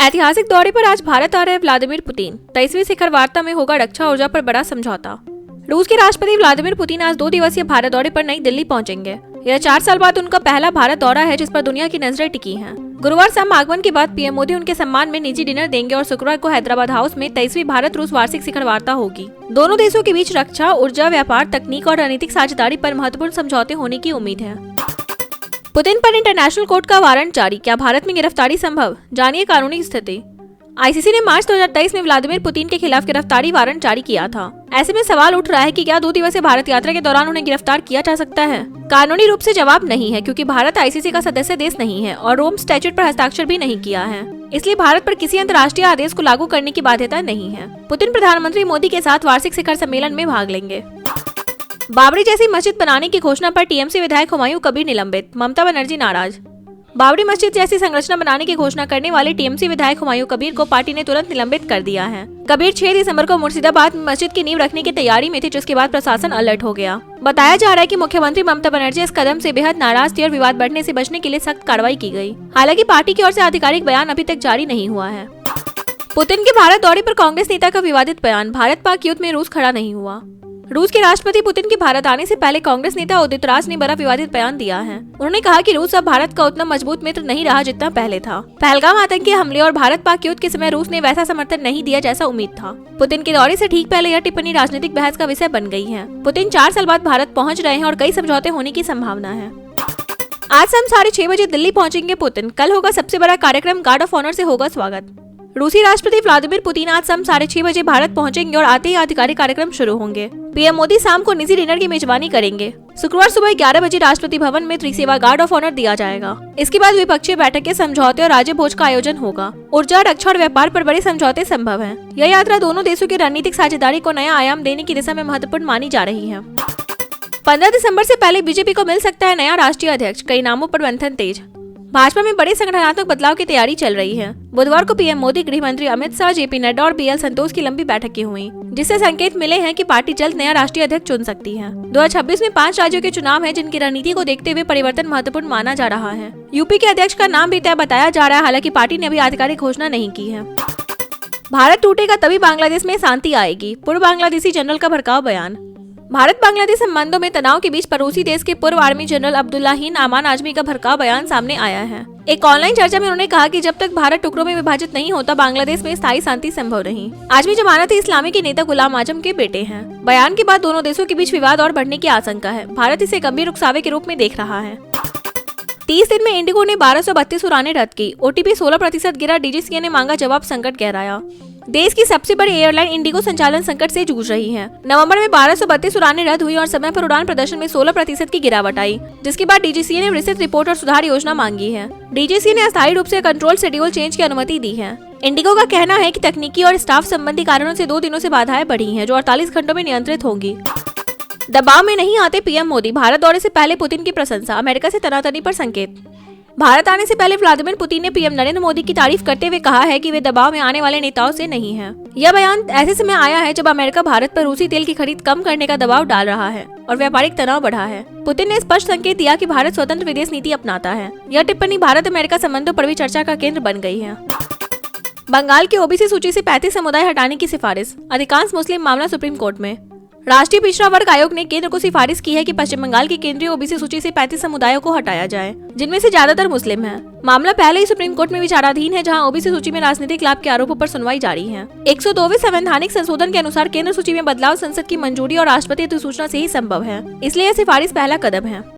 ऐतिहासिक दौरे पर आज भारत आ रहे व्लादिमीर पुतिन। 23वीं शिखर वार्ता में होगा रक्षा ऊर्जा पर बड़ा समझौता। रूस के राष्ट्रपति व्लादिमीर पुतिन आज 2 दिवसीय भारत दौरे पर नई दिल्ली पहुंचेंगे। यह 4 साल बाद उनका पहला भारत दौरा है, जिस पर दुनिया की नजरें टिकी हैं। गुरुवार शाम आगमन के बाद पीएम मोदी उनके सम्मान में निजी डिनर देंगे और शुक्रवार को हैदराबाद हाउस में 23वीं भारत रूस वार्षिक शिखर वार्ता होगी। दोनों देशों के बीच रक्षा, ऊर्जा, व्यापार, तकनीक और रणनीतिक साझेदारी पर महत्वपूर्ण समझौते होने की उम्मीद है। पुतिन पर इंटरनेशनल कोर्ट का वारंट जारी, क्या भारत में गिरफ्तारी संभव? जानिए कानूनी स्थिति। आईसीसी ने मार्च 2023 में व्लादिमीर पुतिन के खिलाफ गिरफ्तारी वारंट जारी किया था। ऐसे में सवाल उठ रहा है कि क्या 2 दिवसीय भारत यात्रा के दौरान उन्हें गिरफ्तार किया जा सकता है। कानूनी रूप से जवाब नहीं है, क्योंकि भारत आईसीसी का सदस्य देश नहीं है और रोम स्टैट्यूट पर हस्ताक्षर भी नहीं किया है। इसलिए भारत पर किसी अंतर्राष्ट्रीय आदेश को लागू करने की बाध्यता नहीं है। पुतिन प्रधानमंत्री मोदी के साथ वार्षिक शिखर सम्मेलन में भाग लेंगे। बाबरी जैसी मस्जिद बनाने की घोषणा पर टीएमसी विधायक हुमायूं कबीर निलंबित, ममता बनर्जी नाराज। बाबरी मस्जिद जैसी संरचना बनाने की घोषणा करने वाले टीएमसी विधायक हुमायूं कबीर को पार्टी ने तुरंत निलंबित कर दिया है। कबीर 6 दिसंबर को मुर्शिदाबाद में मस्जिद की नींव रखने की तैयारी में थे, जिसके बाद प्रशासन अलर्ट हो गया। बताया जा रहा है कि मुख्यमंत्री ममता बनर्जी इस कदम से बेहद नाराज थी और विवाद बढ़ने से बचने के लिए सख्त कार्रवाई की गई। हालांकि पार्टी की ओर से आधिकारिक बयान अभी तक जारी नहीं हुआ है। पुतिन के भारत दौरे पर कांग्रेस नेता का विवादित बयान, भारत पाक युद्ध में रूस खड़ा नहीं हुआ। रूस के राष्ट्रपति पुतिन के भारत आने से पहले कांग्रेस नेता उदित राज ने बड़ा विवादित बयान दिया है। उन्होंने कहा कि रूस अब भारत का उतना मजबूत मित्र नहीं रहा जितना पहले था। पहलगाम आतंकी हमले और भारत पाक युद्ध के समय रूस ने वैसा समर्थन नहीं दिया जैसा उम्मीद था। पुतिन के दौरे से ठीक पहले यह टिप्पणी राजनीतिक बहस का विषय बन गई है। पुतिन 4 साल बाद भारत पहुँच रहे हैं और कई समझौते होने की संभावना है। आज शाम 6:30 बजे दिल्ली पहुंचेंगे पुतिन। कल होगा सबसे बड़ा कार्यक्रम, गार्ड ऑफ ऑनर से होगा स्वागत। रूसी राष्ट्रपति व्लादिमीर पुतिन आज शाम 6:30 बजे भारत पहुंचेंगे और आते ही आधिकारिक कार्यक्रम शुरू होंगे। पीएम मोदी शाम को निजी डिनर की मेजबानी करेंगे। शुक्रवार सुबह 11 बजे राष्ट्रपति भवन में त्रिसेवा गार्ड ऑफ ऑनर दिया जाएगा। इसके बाद द्विपक्षीय बैठक के समझौते और राज्य भोज का आयोजन होगा। ऊर्जा, रक्षा और व्यापार पर बड़े समझौते संभव हैं। यह यात्रा दोनों देशों की रणनीतिक साझेदारी को नया आयाम देने की दिशा में महत्वपूर्ण मानी जा रही है। 15 दिसंबर से पहले बीजेपी को मिल सकता है नया राष्ट्रीय अध्यक्ष, कई नामों पर मंथन तेज। भाजपा में बड़े संगठनात्मक बदलाव की तैयारी चल रही है। बुधवार को पीएम मोदी, गृह मंत्री अमित शाह, जेपी नड्डा और बीएल संतोष की लंबी बैठकें हुई, जिससे संकेत मिले हैं कि पार्टी जल्द नया राष्ट्रीय अध्यक्ष चुन सकती है। 2026 में 5 राज्यों के चुनाव हैं, जिनकी रणनीति को देखते हुए परिवर्तन महत्वपूर्ण माना जा रहा है। यूपी के अध्यक्ष का नाम भी तय बताया जा रहा है, हालांकि पार्टी ने अभी आधिकारिक घोषणा नहीं की है। भारत टूटेगा तभी बांग्लादेश में शांति आएगी, पूर्व बांग्लादेशी जनरल का भड़काऊ बयान। भारत बांग्लादेश संबंधों में तनाव के बीच पड़ोसी देश के पूर्व आर्मी जनरल अब्दुल्लाहीन अमान आजमी का भड़काऊ बयान सामने आया है। एक ऑनलाइन चर्चा में उन्होंने कहा कि जब तक भारत टुकड़ों में विभाजित नहीं होता, बांग्लादेश में स्थायी शांति संभव नहीं। आजमी जमानत इस्लामी के नेता गुलाम आजम के बेटे हैं। बयान के बाद दोनों देशों के बीच विवाद और बढ़ने की आशंका है। भारत इसे गंभीर उकसावे के रूप में देख रहा है। 30 दिन में इंडिगो ने 1232 उड़ानें रद्द की। ओटीपी 16% गिरा, डीजीसीए ने मांगा जवाब, संकट गहराया। देश की सबसे बड़ी एयरलाइन इंडिगो संचालन संकट से जूझ रही है। नवंबर में 1232 उड़ानें रद्द हुई और समय पर उड़ान प्रदर्शन में 16% की गिरावट आई, जिसके बाद डीजीसीए ने विस्तृत रिपोर्ट और सुधार योजना मांगी है। डीजीसीए ने अस्थायी रूप से कंट्रोल शेड्यूल चेंज की अनुमति दी है। इंडिगो का कहना है कि तकनीकी और स्टाफ संबंधी कारणों से 2 दिनों से बाधाएं बढ़ी हैं, जो 48 घंटों में नियंत्रित होंगी। दबाव में नहीं आते पीएम मोदी, भारत दौरे से पहले पुतिन की प्रशंसा, अमेरिका से तनातनी पर संकेत। भारत आने से पहले व्लादिमीर पुतिन ने पीएम नरेंद्र मोदी की तारीफ करते हुए कहा है कि वे दबाव में आने वाले नेताओं से नहीं हैं। यह बयान ऐसे समय आया है जब अमेरिका भारत पर रूसी तेल की खरीद कम करने का दबाव डाल रहा है और व्यापारिक तनाव बढ़ा है। पुतिन ने स्पष्ट संकेत दिया कि भारत स्वतंत्र विदेश नीति अपनाता है। यह टिप्पणी भारत अमेरिका संबंधों पर भी चर्चा का केंद्र बन गई है। बंगाल की ओबीसी सूची से 35 समुदाय हटाने की सिफारिश, अधिकांश मुस्लिम मामला सुप्रीम कोर्ट में। राष्ट्रीय पिछड़ा वर्ग आयोग ने केंद्र को सिफारिश की है कि पश्चिम बंगाल की केंद्रीय ओबीसी सूची से 35 समुदायों को हटाया जाए, जिनमें से ज्यादातर मुस्लिम हैं। मामला पहले ही सुप्रीम कोर्ट में विचाराधीन है, जहां ओबीसी सूची में राजनीतिक लाभ के आरोपों पर सुनवाई जारी है। 102वें संवैधानिक संशोधन के अनुसार केंद्र सूची में बदलाव संसद की मंजूरी और राष्ट्रपति अधिसूचना से ही संभव है, इसलिए यह सिफारिश पहला कदम है।